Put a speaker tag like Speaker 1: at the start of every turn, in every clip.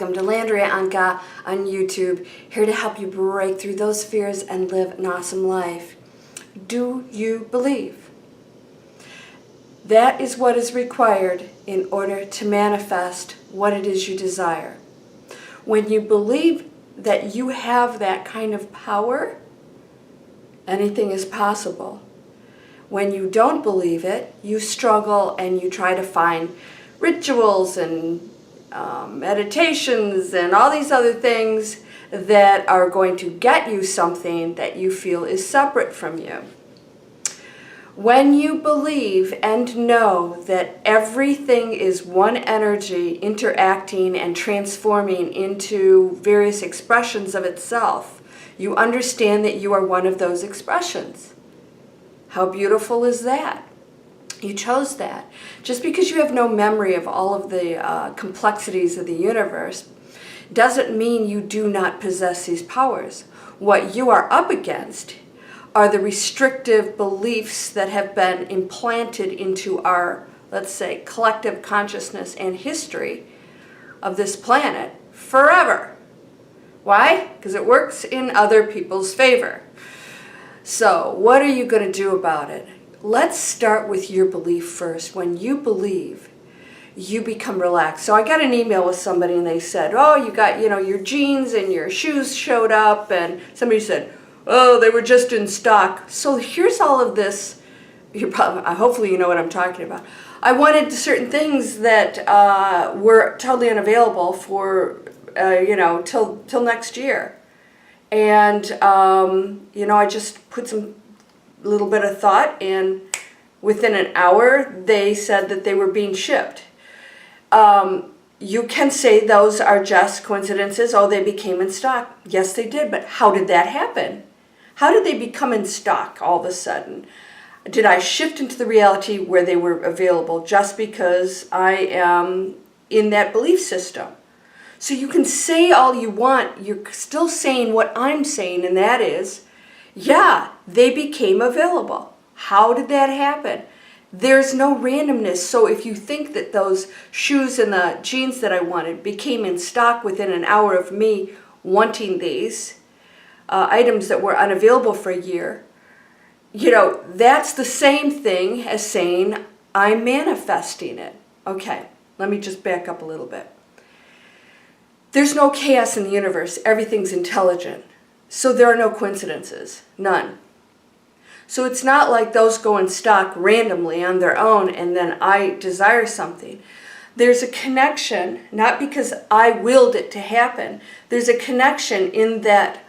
Speaker 1: welcome to Landria, Onkka on YouTube, here to help you break through those fears and live an awesome life. Do you believe? That is what is required in order to manifest what it is you desire. When you believe that you have that kind of power, anything is possible. When you don't believe it, you struggle and you try to find rituals and meditations and all these other things that are going to get you something that you feel is separate from you. When you believe and know that everything is one energy interacting and transforming into various expressions of itself, you understand that you are one of those expressions. How beautiful is that? You chose that. Just because you have no memory of all of the complexities of the universe doesn't mean you do not possess these powers. What you are up against are the restrictive beliefs that have been implanted into our, let's say, collective consciousness and history of this planet forever. Why? Because it works in other people's favor. So, what are you going to do about it? Let's start with your belief first. When you believe, you become relaxed. So I got an email with somebody and they said, oh, you got, your jeans and your shoes showed up, and somebody said, oh, they were just in stock. So here's all of this. Hopefully you know what I'm talking about. I wanted certain things that were totally unavailable for, till next year. And, I just put some little bit of thought, and within an hour they said that they were being shipped. You can say those are just coincidences. Oh, they became in stock. Yes, they did, but how did that happen? How did they become in stock all of a sudden? Did I shift into the reality where they were available just because I am in that belief system? So you can say all you want, you're still saying what I'm saying, and that is, yeah, they became available. How did that happen? There's no randomness. So if you think that those shoes and the jeans that I wanted became in stock within an hour of me wanting these items that were unavailable for a year, that's the same thing as saying I'm manifesting it. Okay, let me just back up a little bit. There's no chaos in the universe. Everything's intelligent. So there are no coincidences. None. So it's not like those go in stock randomly on their own and then I desire something. There's a connection, not because I willed it to happen. There's a connection in that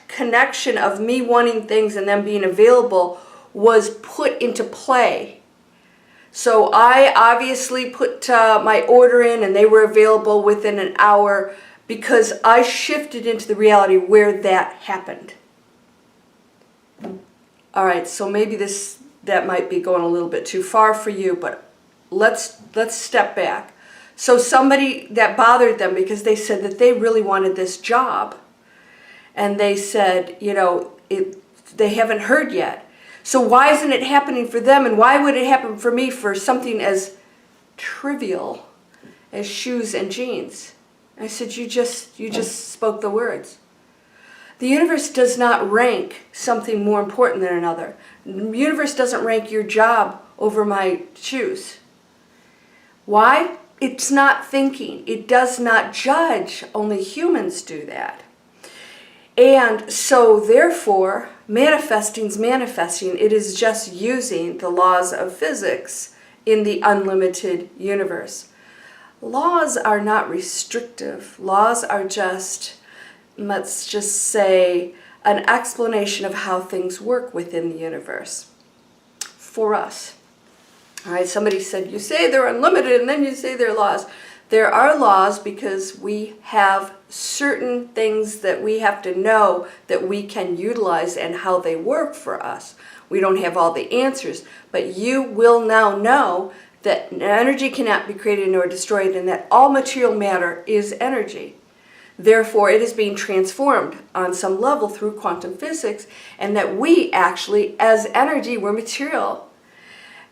Speaker 1: connection of me wanting things and them being available was put into play. So I obviously put my order in and they were available within an hour because I shifted into the reality where that happened. All right, so maybe that might be going a little bit too far for you, but let's step back. So somebody that bothered them because they said that they really wanted this job, and they said, they haven't heard yet. So why isn't it happening for them, and why would it happen for me for something as trivial as shoes and jeans? I said, you just spoke the words. The universe does not rank something more important than another. The universe doesn't rank your job over my shoes. Why? It's not thinking. It does not judge. Only humans do that. And so therefore, manifesting's manifesting. It is just using the laws of physics in the unlimited universe. Laws are not restrictive. Laws are just, let's just say, an explanation of how things work within the universe for us. All right, somebody said, you say they're unlimited and then you say they're laws. There are laws because we have certain things that we have to know that we can utilize and how they work for us. We don't have all the answers, but you will now know that energy cannot be created nor destroyed, and that all material matter is energy. Therefore, it is being transformed on some level through quantum physics, and that we actually, as energy, we're material,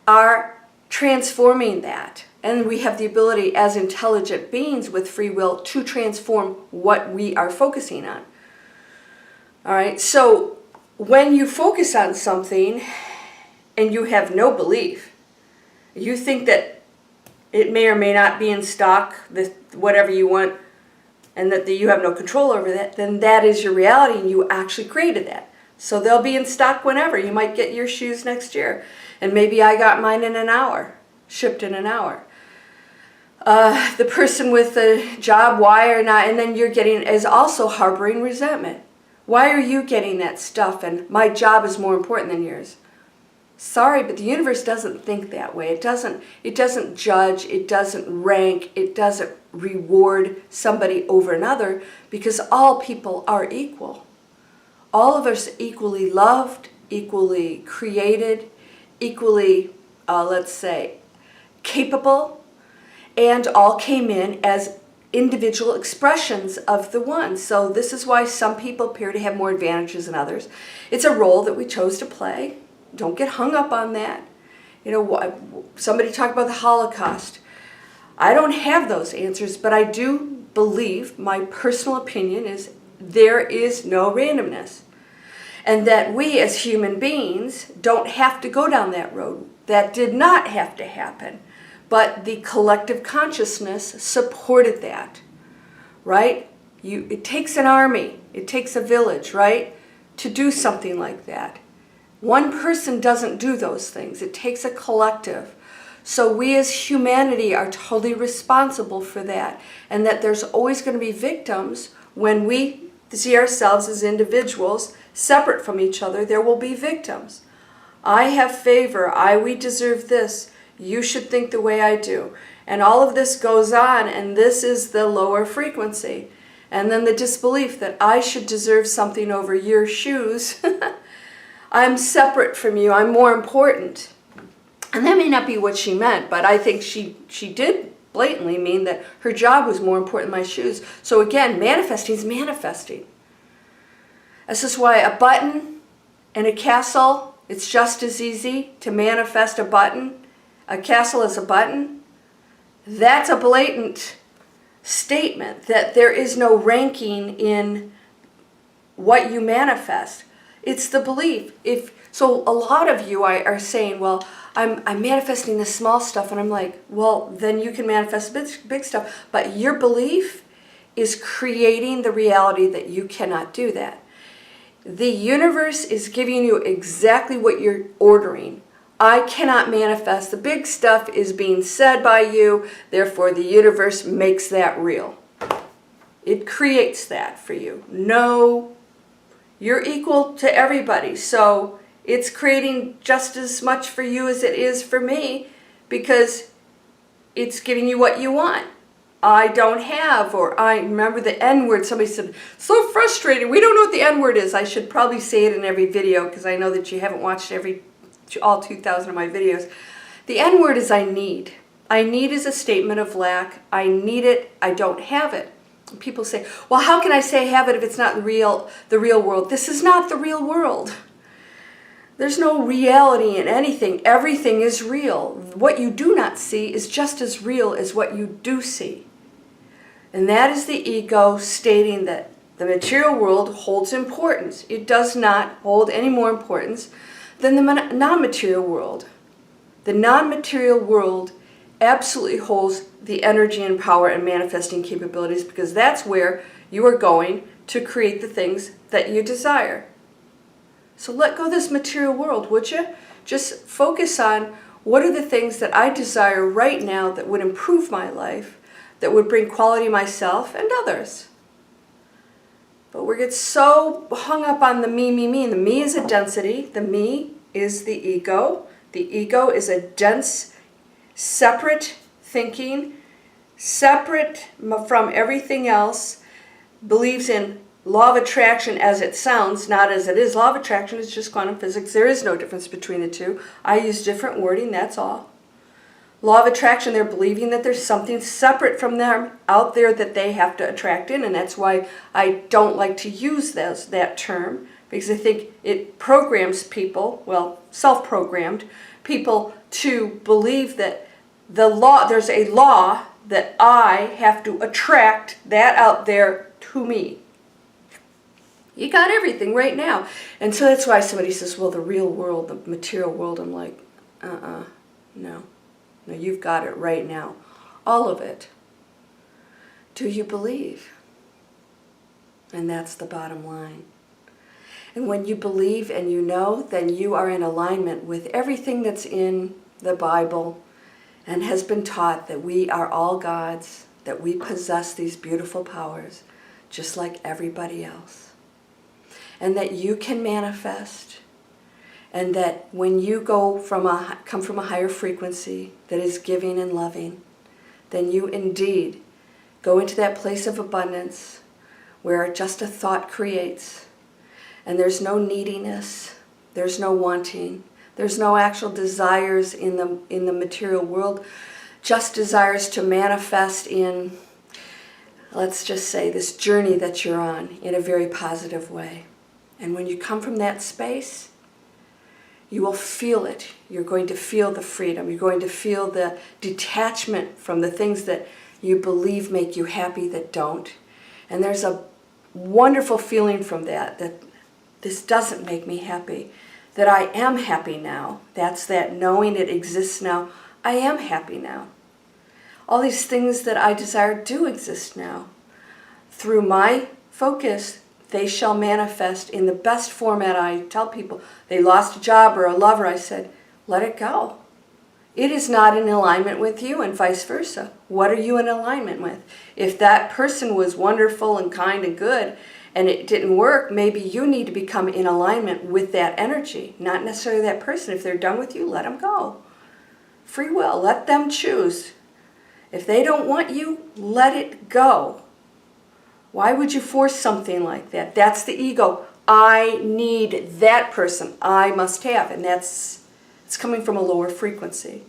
Speaker 1: are transforming that. And we have the ability as intelligent beings with free will to transform what we are focusing on. All right, so when you focus on something and you have no belief, you think that it may or may not be in stock, whatever you want, and that you have no control over that, then that is your reality and you actually created that. So they'll be in stock whenever. You might get your shoes next year. And maybe I got mine in an hour, shipped in an hour. The person with the job, why or not, and then you're getting, is also harboring resentment. Why are you getting that stuff and my job is more important than yours? Sorry, but the universe doesn't think that way. It doesn't judge, it doesn't rank, it doesn't reward somebody over another, because all people are equal. All of us equally loved, equally created, equally, let's say, capable, and all came in as individual expressions of the one. So this is why some people appear to have more advantages than others. It's a role that we chose to play. Don't get hung up on that. You know, somebody talked about the Holocaust. I don't have those answers, but I do believe, my personal opinion is, there is no randomness. And that we as human beings don't have to go down that road. That did not have to happen. But the collective consciousness supported that, right? It takes an army, it takes a village, right, to do something like that. One person doesn't do those things. It takes a collective. So we as humanity are totally responsible for that. And that there's always going to be victims when we see ourselves as individuals separate from each other. There will be victims. I have favor. We deserve this. You should think the way I do. And all of this goes on, and this is the lower frequency. And then the disbelief that I should deserve something over your shoes. I'm separate from you. I'm more important. And that may not be what she meant, but I think she did blatantly mean that her job was more important than my shoes. So again, manifesting is manifesting. This is why a button and a castle, it's just as easy to manifest a button. A castle is a button. That's a blatant statement that there is no ranking in what you manifest. It's the belief. So a lot of you are saying, well, I'm manifesting the small stuff, and I'm like, well, then you can manifest big stuff. But your belief is creating the reality that you cannot do that. The universe is giving you exactly what you're ordering. I cannot manifest. The big stuff is being said by you, therefore the universe makes that real. It creates that for you. No, you're equal to everybody, so it's creating just as much for you as it is for me, because it's giving you what you want. I don't have, or I remember the N-word. Somebody said, so frustrating. We don't know what the N-word is. I should probably say it in every video, because I know that you haven't watched all 2,000 of my videos. The N-word is I need. I need is a statement of lack. I need it. I don't have it. And people say, well, how can I say I have it if it's not the real world? This is not the real world. There's no reality in anything. Everything is real. What you do not see is just as real as what you do see. And that is the ego stating that the material world holds importance. It does not hold any more importance than the non-material world. The non-material world absolutely holds the energy and power and manifesting capabilities, because that's where you are going to create the things that you desire. So let go of this material world, would you? Just focus on what are the things that I desire right now that would improve my life, that would bring quality to myself and others. But we get so hung up on the me, me, me. And the me is a density. The me is the ego. The ego is a dense, separate thinking, separate from everything else, believes in law of attraction as it sounds, not as it is. Law of attraction is just quantum physics. There is no difference between the two. I use different wording, that's all. Law of attraction, they're believing that there's something separate from them out there that they have to attract in, and that's why I don't like to use that term, because I think it programs people, well, self-programmed people, to believe that there's a law that I have to attract that out there to me. You got everything right now. And so that's why somebody says, well, the real world, the material world, I'm like, no. No, you've got it right now. All of it. Do you believe? And that's the bottom line. And when you believe and you know, then you are in alignment with everything that's in the Bible and has been taught, that we are all gods, that we possess these beautiful powers, just like everybody else. And that you can manifest, and that when you come from a higher frequency that is giving and loving, then you indeed go into that place of abundance where just a thought creates, and there's no neediness, there's no wanting, there's no actual desires in the material world, just desires to manifest in, let's just say, this journey that you're on in a very positive way. And when you come from that space, you will feel it. You're going to feel the freedom. You're going to feel the detachment from the things that you believe make you happy that don't. And there's a wonderful feeling from that this doesn't make me happy, that I am happy now. That's that knowing it exists now. I am happy now. All these things that I desire do exist now. Through my focus, they shall manifest in the best format. I tell people, they lost a job or a lover, I said, let it go. It is not in alignment with you, and vice versa. What are you in alignment with? If that person was wonderful and kind and good and it didn't work, maybe you need to become in alignment with that energy, not necessarily that person. If they're done with you, let them go. Free will, let them choose. If they don't want you, let it go. Why would you force something like that? That's the ego. I need that person. I must have. And it's coming from a lower frequency.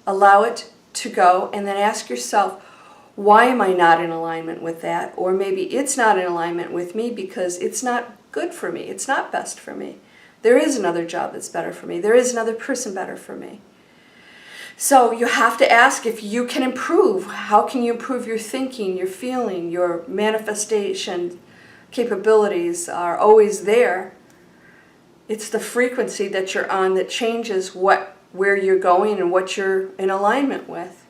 Speaker 1: Allow it to go, and then ask yourself, why am I not in alignment with that? Or maybe it's not in alignment with me because it's not good for me. It's not best for me. There is another job that's better for me. There is another person better for me. So you have to ask if you can improve. How can you improve your thinking, your feeling, your manifestation capabilities are always there. It's the frequency that you're on that changes where you're going and what you're in alignment with.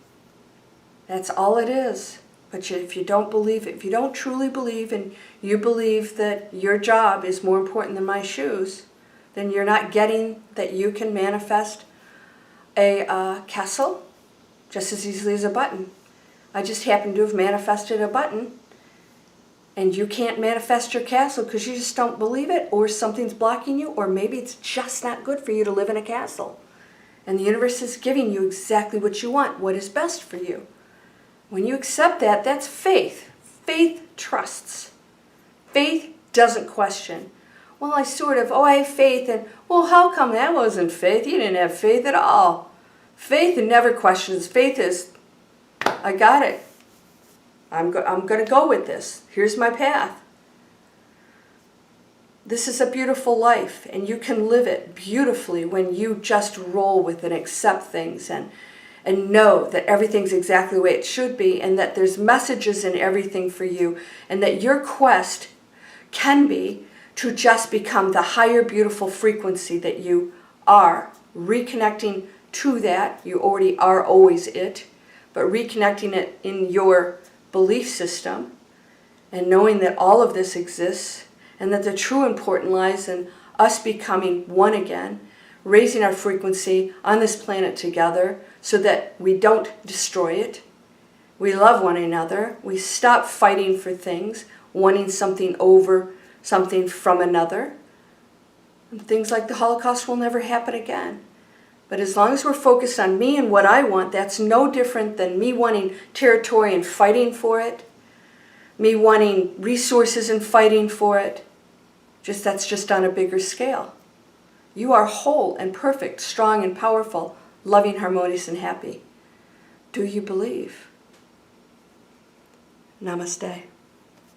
Speaker 1: That's all it is. But if you don't believe it, if you don't truly believe, and you believe that your job is more important than my shoes, then you're not getting that you can manifest a castle just as easily as a button. I just happen to have manifested a button, and you can't manifest your castle because you just don't believe it, or something's blocking you, or maybe it's just not good for you to live in a castle. And the universe is giving you exactly what you want, what is best for you. When you accept that, that's faith. Faith trusts. Faith doesn't question. Well, I have faith, and well, how come that wasn't faith? You didn't have faith at all. Faith never questions. Faith is, I got it. I'm going to go with this. Here's my path. This is a beautiful life, and you can live it beautifully when you just roll with and accept things and know that everything's exactly the way it should be, and that there's messages in everything for you, and that your quest can be to just become the higher beautiful frequency that you are, reconnecting to that. You already are always it, but reconnecting it in your belief system and knowing that all of this exists, and that the true important lies in us becoming one again, raising our frequency on this planet together so that we don't destroy it. We love one another. We stop fighting for things, wanting something over something from another. And things like the Holocaust will never happen again. But as long as we're focused on me and what I want, that's no different than me wanting territory and fighting for it, me wanting resources and fighting for it. That's just on a bigger scale. You are whole and perfect, strong and powerful, loving, harmonious, and happy. Do you believe? Namaste.